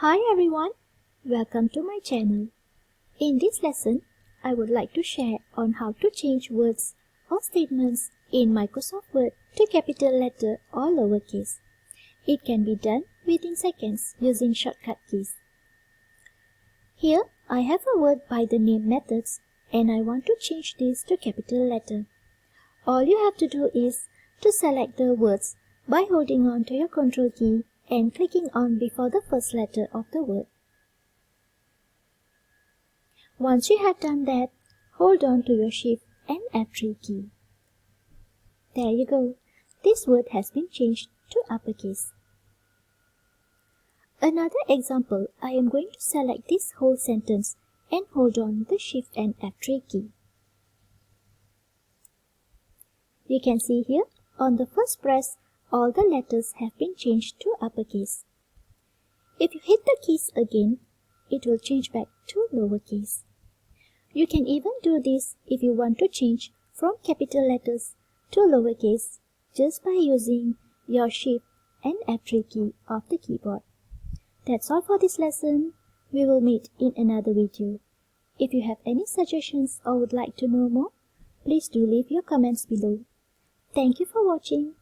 Hi everyone, welcome to my channel. In this lesson, I would like to share on how to change words or statements in Microsoft Word to capital letter or lowercase. It can be done within seconds using shortcut keys. Here, I have a word by the name methods and I want to change this to capital letter. All you have to do is to select the words by holding on to your control key and clicking on before the first letter of the word. Once you have done that, hold on to your Shift and F3 key. There you go. This word has been changed to uppercase. Another example, I am going to select this whole sentence and hold on the Shift and F3 key. You can see here, on the first press, all the letters have been changed to uppercase. If you hit the keys again, it will change back to lowercase. You can even do this if you want to change from capital letters to lowercase just by using your Shift and F3 key of the keyboard. That's all for this lesson. We will meet in another video. If you have any suggestions or would like to know more, please do leave your comments below. Thank you for watching.